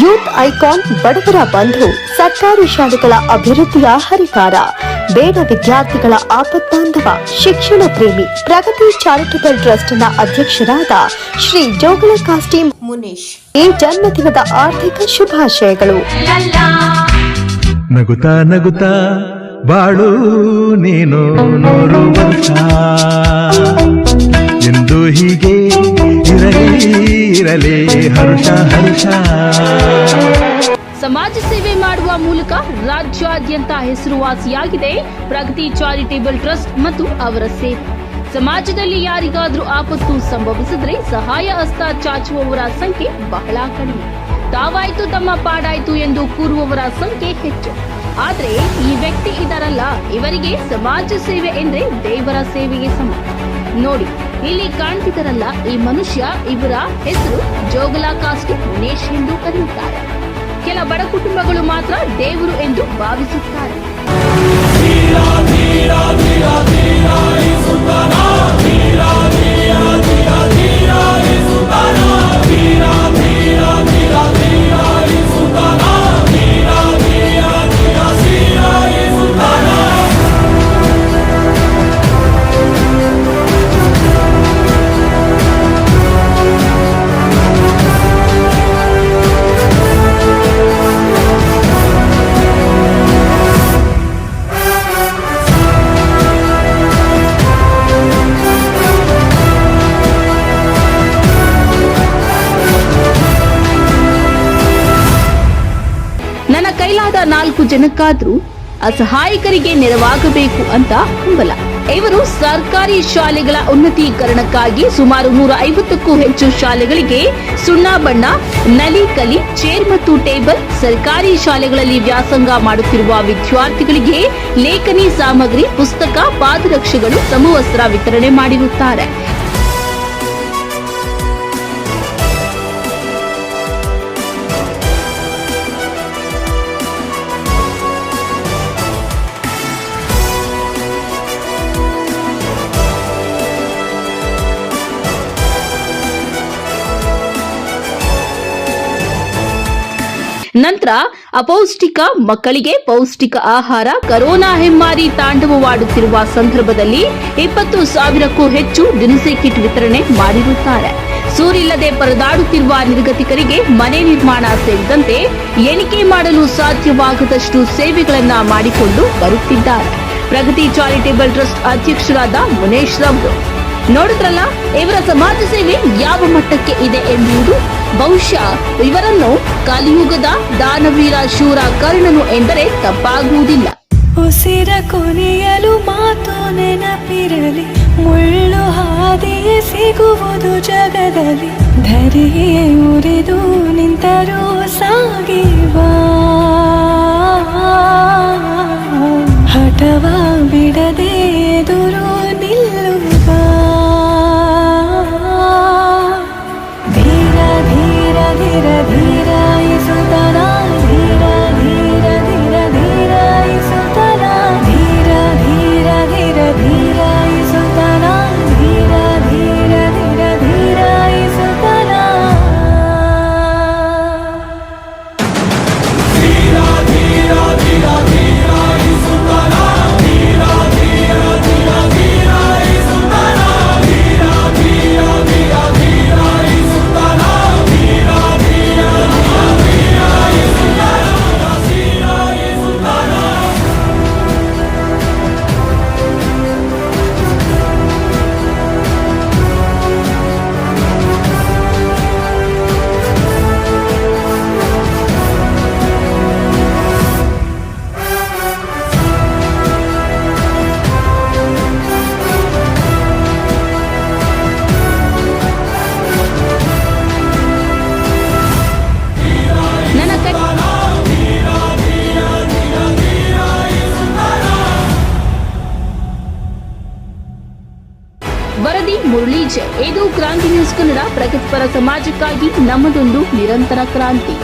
Youth icon ಬಡವರ ಬಂಧು, ಸರ್ಕಾರಿ ಶಾಲೆಗಳ ಅಭಿವೃದ್ಧಿಯ ಹರಿಕಾರ, ಬೇಡ ವಿದ್ಯಾರ್ಥಿಗಳ ಆಪತ್ಬಾಂಧವ, ಶಿಕ್ಷಣ ಪ್ರೇಮಿ, ಪ್ರಗತಿ ಚಾರಿಟಬಲ್ ಟ್ರಸ್ಟ್ನ ಅಧ್ಯಕ್ಷರಾದ ಶ್ರೀ ಜೋಗಳ ಕಾಸ್ಟಿಂ ಮುನೇಶ್ ಈ ಜನ್ಮದಿನದ ಆರ್ಥಿಕ ಶುಭಾಶಯಗಳು. ನಗುತ್ತಾ ನಗುತ್ತಾ ಬಾಳು ನೀನು 100 ವರ್ಷ ಎಂದು ಹೀಗೆ ಇರಲಿ ಹರ್ಷ ಹರ್ಷ. ಸಮಾಜ ಸೇವೆ ಮಾಡುವ ಮೂಲಕ ರಾಜ್ಯಾದ್ಯಂತ ಹೆಸರುವಾಸಿಯಾಗಿದೆ ಪ್ರಗತಿ ಚಾರಿಟೇಬಲ್ ಟ್ರಸ್ಟ್ ಮತ್ತು ಅವರ ಸೇವೆ. ಸಮಾಜದಲ್ಲಿ ಯಾರಿಗಾದ್ರೂ ಆಪತ್ತು ಸಂಭವಿಸಿದ್ರೆ ಸಹಾಯ ಹಸ್ತ ಚಾಚುವವರ ಸಂಖ್ಯೆ ಬಹಳ ಕಡಿಮೆ. ತಾವಾಯ್ತು ತಮ್ಮ ಪಾಡಾಯ್ತು ಎಂದು ಕೂರುವವರ ಸಂಖ್ಯೆ ಹೆಚ್ಚು. ಆದ್ರೆ ಈ ವ್ಯಕ್ತಿ ಇದರಲ್ಲ. ಇವರಿಗೆ ಸಮಾಜ ಸೇವೆ ಎಂದ್ರೆ ದೇವರ ಸೇವೆಗೆ ಸಮ. ನೋಡಿ, ಇಲ್ಲಿ ಕಾಣ್ತಿದ್ದಾರಲ್ಲ ಈ ಮನುಷ್ಯ, ಇವರ ಹೆಸರು ಜೋಗಳ ಕಾಸ್ಟಿಂ ಮುನೇಶ್ ಎಂದು ಕರೆಯುತ್ತಾರೆ. ಕೆಲ ಬಡ ಕುಟುಂಬಗಳು ಮಾತ್ರ ದೇವರು ಎಂದು ಭಾವಿಸುತ್ತಾರೆ. ನನ್ನ ಕೈಲಾದ 4 ಜನಕ್ಕಾದ್ರೂ ಅಸಹಾಯಕರಿಗೆ ನೆರವಾಗಬೇಕು ಅಂತ ಹಂಬಲ. ಇವರು ಸರ್ಕಾರಿ ಶಾಲೆಗಳ ಉನ್ನತೀಕರಣಕ್ಕಾಗಿ ಸುಮಾರು 150ಕ್ಕೂ ಹೆಚ್ಚು ಶಾಲೆಗಳಿಗೆ ಸುಣ್ಣ ಬಣ್ಣ, ನಲಿ ಕಲಿ, ಚೇರ್ ಮತ್ತು ಟೇಬಲ್, ಸರ್ಕಾರಿ ಶಾಲೆಗಳಲ್ಲಿ ವ್ಯಾಸಂಗ ಮಾಡುತ್ತಿರುವ ವಿದ್ಯಾರ್ಥಿಗಳಿಗೆ ಲೇಖನಿ ಸಾಮಗ್ರಿ, ಪುಸ್ತಕ, ಪಾದರಕ್ಷೆಗಳು, ಸಮವಸ್ತ್ರ ವಿತರಣೆ ಮಾಡಿರುತ್ತಾರೆ. ನಂತರ ಅಪೌಷ್ಟಿಕ ಮಕ್ಕಳಿಗೆ ಪೌಷ್ಟಿಕ ಆಹಾರ. ಕರೋನಾ ಹೆಮ್ಮಾರಿ ತಾಂಡವವಾಡುತ್ತಿರುವ ಸಂದರ್ಭದಲ್ಲಿ 20,000ಕ್ಕೂ ಹೆಚ್ಚು ದಿನಸಿ ಕಿಟ್ ವಿತರಣೆ ಮಾಡಿರುತ್ತಾರೆ. ಸೂರಿಲ್ಲದೆ ಪರದಾಡುತ್ತಿರುವ ನಿರ್ಗತಿಕರಿಗೆ ಮನೆ ನಿರ್ಮಾಣ ಸೇರಿದಂತೆ ಎಣಿಕೆ ಮಾಡಲು ಸಾಧ್ಯವಾಗದಷ್ಟು ಸೇವೆಗಳನ್ನ ಮಾಡಿಕೊಂಡು ಬರುತ್ತಿದ್ದಾರೆ. ಪ್ರಗತಿ ಚಾರಿಟೇಬಲ್ ಟ್ರಸ್ಟ್ ಅಧ್ಯಕ್ಷರಾದ ಮುನೇಶ್ ರವರು. ನೋಡಿದ್ರಲ್ಲ ಇವರ ಸಮಾಜ ಸೇವೆ ಯಾವ ಮಟ್ಟಕ್ಕೆ ಇದೆ ಎಂಬುದು. ಬಹುಶಃ ಇವರನ್ನು ಕಲಿಯುಗದ ದಾನವೀರ ಶೂರ ಕರ್ಣನು ಎಂದರೆ ತಪ್ಪಾಗುವುದಿಲ್ಲ. ಉಸಿರ ಕೊನೆಯಲು ಮಾತು ನೆನಪಿರಲಿ, ಮುಳ್ಳು ಹಾದಿಯೇ ಸಿಗುವುದು ಜಗದಲ್ಲಿ. ಧರೆಯೇ ಉರಿದು ನಿಂತರೂ ಸಾಗಿವಾ, ಹಠವ ಬಿಡದೆ ಎದುರು ನಿಲ್ಲುವ. ಧೀರ ಧೀರ ಧೀರ ಧೀರ ಇಸುತ್ತನ, ಧೀರ ಧೀರ ಧೀರ ಧೀರ ಇಸುತ್ತನ, ಧೀರ ಧೀರ ಧೀರ ಧೀರ ಇಸುತ್ತನ, ಧೀರ ಧೀರ ಧೀರ ಧೀರ ಇಸುತ್ತನ. ಧೀರ ಧೀರ ಧೀರ ಧೀರ ಇಸುತ್ತನ, ಧೀರ ಧೀರ ಧೀರ ಧೀರ ಇಸುತ್ತನ, ಧೀರ ಧೀರ ಧೀರ ಧೀರ ಇಸುತ್ತನ, ಧೀರ ಧೀರ ಧೀರ ಇಸುತ್ತನ, ಧೀರ ಇಸುತ್ತನ. ನನ್ನ ವರದಿ ಮುರಳೀಜೆ. ಇದು ಕ್ರಾಂತಿ ನ್ಯೂಸ್ ಕನ್ನಡ. ಪ್ರಗತಿಪರ ಸಮಾಜಕ್ಕಾಗಿ ನಮ್ಮದೊಂದು ನಿರಂತರ ಕ್ರಾಂತಿ.